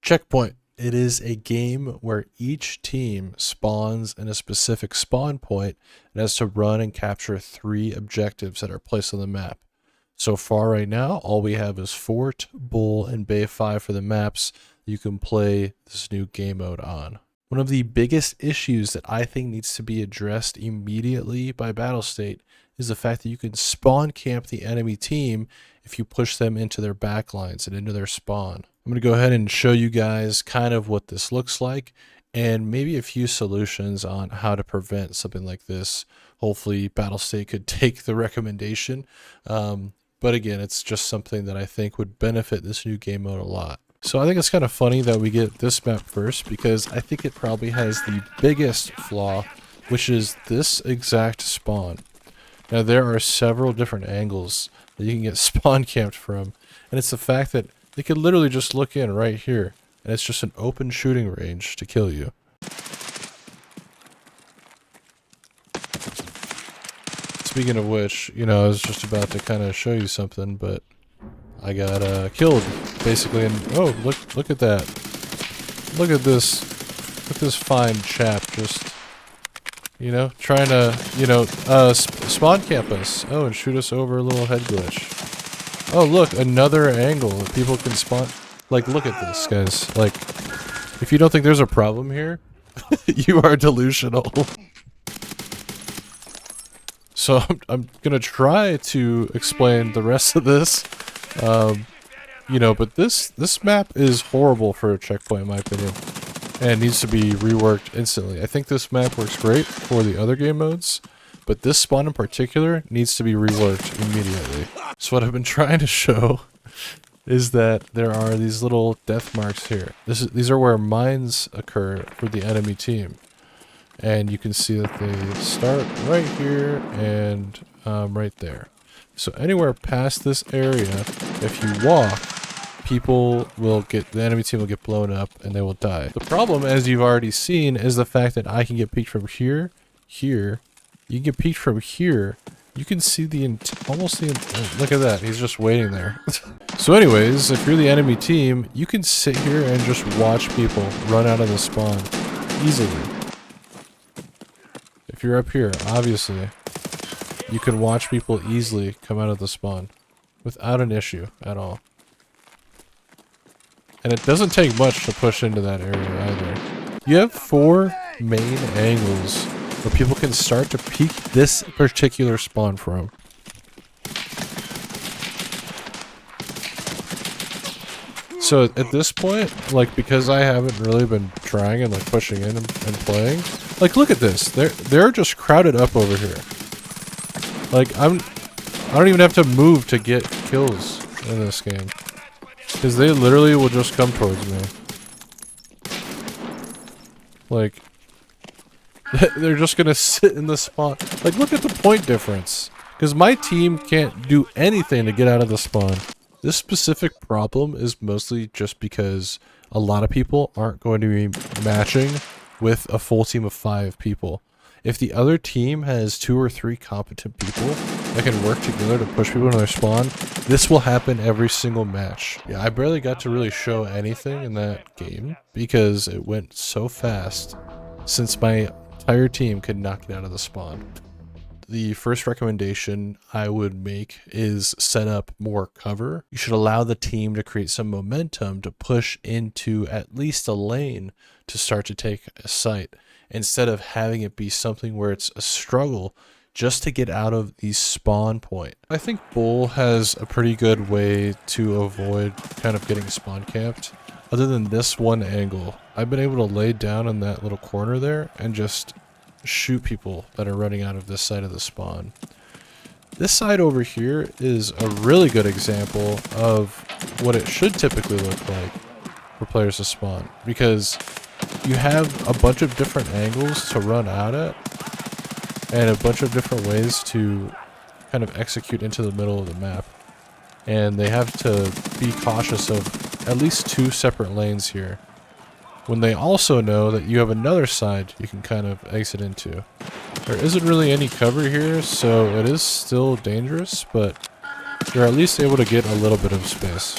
Checkpoint. It is a game where each team spawns in a specific spawn point and has to run and capture 3 objectives that are placed on the map. So far right now, all we have is Fort, Bull, and Bay 5 for the maps you can play this new game mode on. One of the biggest issues that I think needs to be addressed immediately by Battlestate is the fact that you can spawn camp the enemy team if you push them into their backlines and into their spawn. I'm going to go ahead and show you guys kind of what this looks like and maybe a few solutions on how to prevent something like this. Hopefully Battlestate could take the recommendation. But again, it's just something that I think would benefit this new game mode a lot. So I think it's kind of funny that we get this map first because I think it probably has the biggest flaw, which is this exact spawn. Now there are several different angles that you can get spawn camped from, and it's the fact that they could literally just look in right here, and it's just an open shooting range to kill you. Speaking of which, you know, I was just about to kind of show you something, but I got killed, basically, and oh, look at that. Look at this fine chap just, you know, trying to, you know, spawn camp us. Oh, and shoot us over a little head glitch. Oh, look, another angle that people can spawn. Like, look at this, guys. Like, if you don't think there's a problem here, you are delusional. So I'm gonna try to explain the rest of this. You know, but this map is horrible for a checkpoint in my opinion, and needs to be reworked instantly. I think this map works great for the other game modes, but this spawn in particular needs to be reworked immediately. So what I've been trying to show is that there are these little death marks here. These are where mines occur for the enemy team. And you can see that they start right here and right there. So anywhere past this area, if you walk, the enemy team will get blown up and they will die. The problem, as you've already seen, is the fact that I can get peeked from here, here. You can get peeked from here. You can see look at that, he's just waiting there. So anyways, if you're the enemy team, you can sit here and just watch people run out of the spawn easily. If you're up here, obviously, you can watch people easily come out of the spawn without an issue at all. And it doesn't take much to push into that area either. You have 4 main angles where people can start to peek this particular spawn from. So at this point, like, because I haven't really been trying and like pushing in and playing, like, look at this. They're just crowded up over here. Like, I don't even have to move to get kills in this game, because they literally will just come towards me. Like, they're just gonna sit in the spot. Like, look at the point difference. Because my team can't do anything to get out of the spawn. This specific problem is mostly just because a lot of people aren't going to be matching with a full team of 5 people. If the other team has 2 or 3 competent people that can work together to push people into their spawn, this will happen every single match. Yeah, I barely got to really show anything in that game because it went so fast since my entire team could not get out of the spawn. The first recommendation I would make is set up more cover. You should allow the team to create some momentum to push into at least a lane to start to take a site, instead of having it be something where it's a struggle just to get out of the spawn point. I think Bull has a pretty good way to avoid kind of getting spawn camped. Other than this one angle, I've been able to lay down in that little corner there and just shoot people that are running out of this side of the spawn. This side over here is a really good example of what it should typically look like for players to spawn, because you have a bunch of different angles to run out at and a bunch of different ways to kind of execute into the middle of the map, and they have to be cautious of at least 2 separate lanes here, when they also know that you have another side you can kind of exit into. There isn't really any cover here, so it is still dangerous, but you're at least able to get a little bit of space.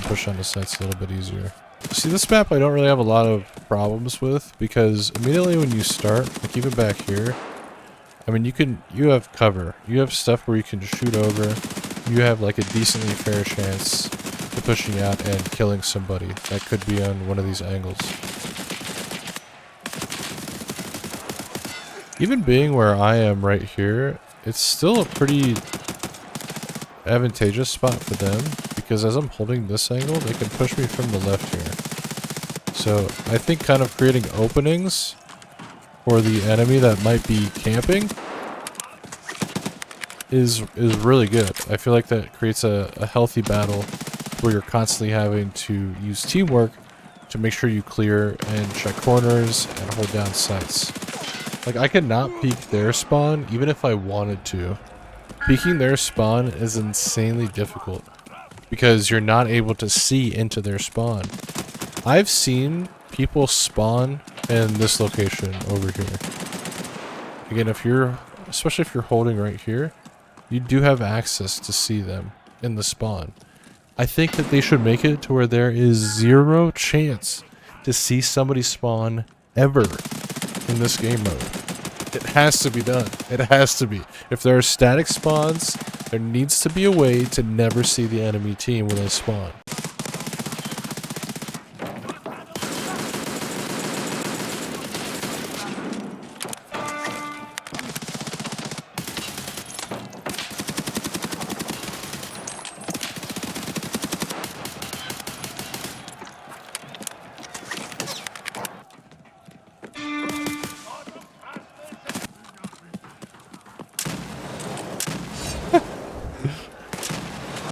push onto sites a little bit easier. See, this map I don't really have a lot of problems with, because immediately when you start, like even back here, I mean, you have cover. You have stuff where you can shoot over. You have like a decently fair chance to pushing out and killing somebody. That could be on one of these angles. Even being where I am right here, it's still a pretty advantageous spot for them, because as I'm holding this angle, they can push me from the left here. So I think kind of creating openings for the enemy that might be camping is really good. I feel like that creates a healthy battle where you're constantly having to use teamwork to make sure you clear and check corners and hold down sites. Like, I cannot peek their spawn even if I wanted to. Peeking their spawn is insanely difficult because you're not able to see into their spawn. I've seen people spawn in this location over here. Again, especially if you're holding right here, you do have access to see them in the spawn. I think that they should make it to where there is zero chance to see somebody spawn ever in this game mode. It has to be done. It has to be. If there are static spawns, there needs to be a way to never see the enemy team when they spawn.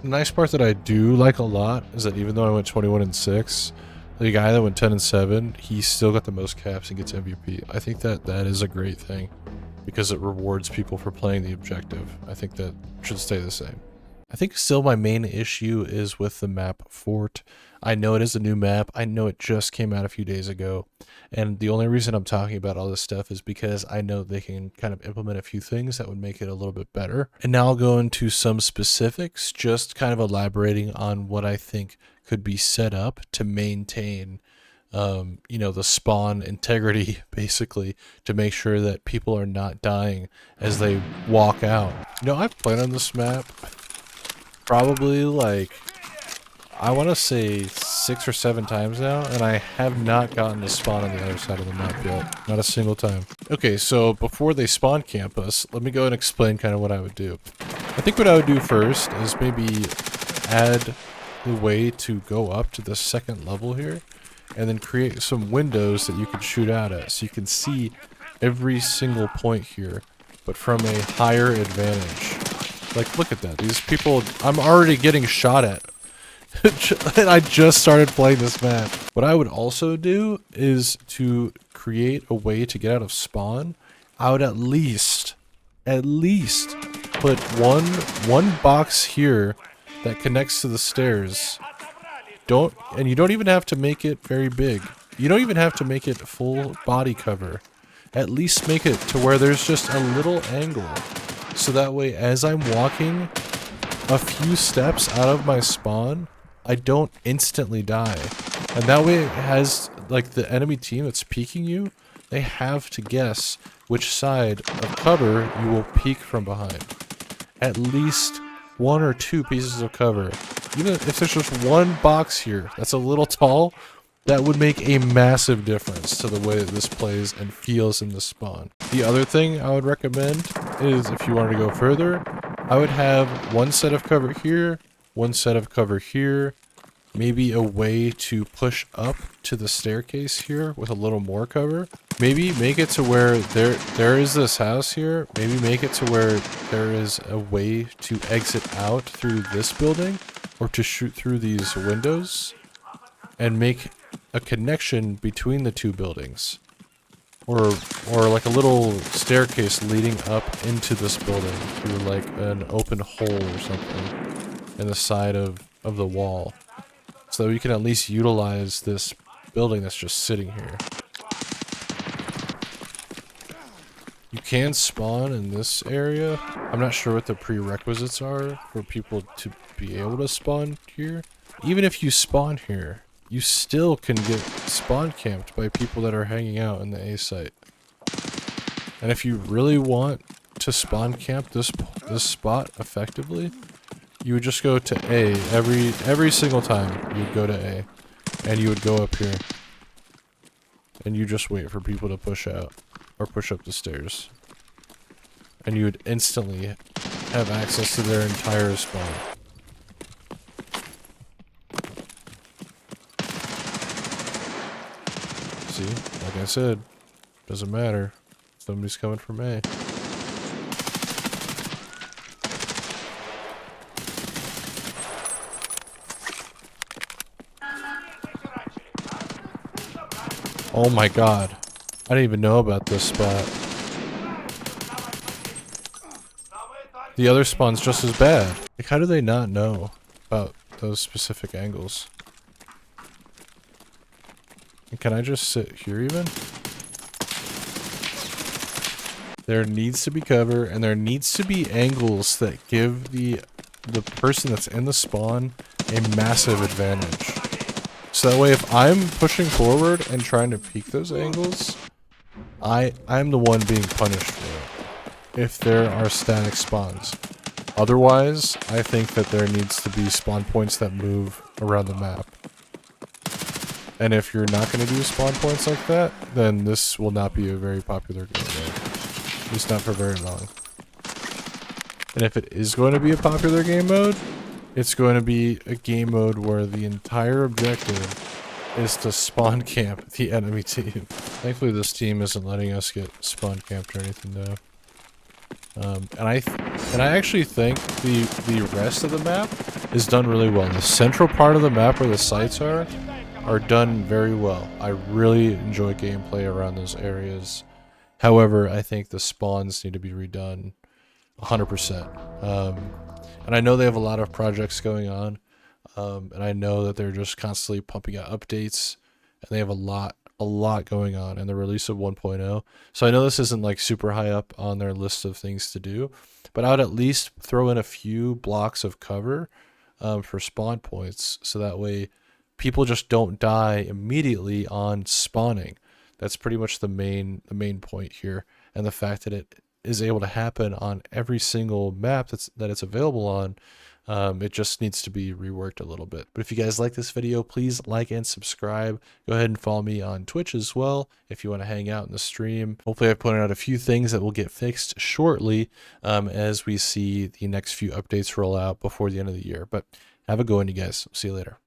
The nice part that I do like a lot is that even though I went 21-6, the guy that went 10-7, he still got the most caps and gets MVP. I think that that is a great thing because it rewards people for playing the objective. I think that should stay the same. I think still my main issue is with the map Fort. I know it is a new map. I know it just came out a few days ago. And the only reason I'm talking about all this stuff is because I know they can kind of implement a few things that would make it a little bit better. And now I'll go into some specifics, just kind of elaborating on what I think could be set up to maintain, you know, the spawn integrity, basically, to make sure that people are not dying as they walk out. You know, I've played on this map probably like, I want to say 6 or 7 times now, and I have not gotten to spawn on the other side of the map yet. Not a single time. Okay, so before they spawn camp us, let me go and explain kind of what I would do. I think what I would do first is maybe add the way to go up to the second level here, and then create some windows that you can shoot out at, so you can see every single point here, but from a higher advantage. Like, look at that. These people, I'm already getting shot at. And I just started playing this map. What I would also do is to create a way to get out of spawn. I would at least put one box here that connects to the stairs. And you don't even have to make it very big. You don't even have to make it full body cover. At least make it to where there's just a little angle. So that way, as I'm walking a few steps out of my spawn, I don't instantly die. And that way it has, like, the enemy team that's peeking you, they have to guess which side of cover you will peek from behind. At least 1 or 2 pieces of cover. Even if there's just one box here that's a little tall, that would make a massive difference to the way that this plays and feels in the spawn. The other thing I would recommend is, if you wanted to go further, I would have one set of cover here, one set of cover here, maybe a way to push up to the staircase here with a little more cover. Maybe make it to where there is this house here. Maybe make it to where there is a way to exit out through this building or to shoot through these windows and make a connection between the 2 buildings. Or like a little staircase leading up into this building through like an open hole or something in the side of the wall. So you can at least utilize this building that's just sitting here. You can spawn in this area. I'm not sure what the prerequisites are for people to be able to spawn here. Even if you spawn here, you still can get spawn camped by people that are hanging out in the A site. And if you really want to spawn camp this spot effectively, you would just go to A every single time. You would go to A, and you would go up here, and you just wait for people to push out or push up the stairs, and you would instantly have access to their entire spawn. See, like I said, doesn't matter. Somebody's coming from A. Oh my god. I didn't even know about this spot. The other spawn's just as bad. Like, how do they not know about those specific angles? And can I just sit here even? There needs to be cover, and there needs to be angles that give the person that's in the spawn a massive advantage. So that way, if I'm pushing forward and trying to peek those angles, I'm the one being punished for it. If there are static spawns. Otherwise, I think that there needs to be spawn points that move around the map. And if you're not going to do spawn points like that, then this will not be a very popular game mode. At least not for very long. And if it is going to be a popular game mode, it's going to be a game mode where the entire objective is to spawn camp the enemy team. Thankfully this team isn't letting us get spawn camped or anything though. And I actually think the rest of the map is done really well. The central part of the map where the sites are done very well. I really enjoy gameplay around those areas. However, I think the spawns need to be redone 100%. And I know they have a lot of projects going on, and I know that they're just constantly pumping out updates, and they have a lot going on in the release of 1.0. So I know this isn't like super high up on their list of things to do, but I would at least throw in a few blocks of cover for spawn points, so that way people just don't die immediately on spawning. That's pretty much the main point here, and the fact that it is able to happen on every single map that it's available on. It just needs to be reworked a little bit. But if you guys like this video, please like and subscribe. Go ahead and follow me on Twitch as well if you want to hang out in the stream. Hopefully I've pointed out a few things that will get fixed shortly as we see the next few updates roll out before the end of the year. But have a good one, you guys. See you later.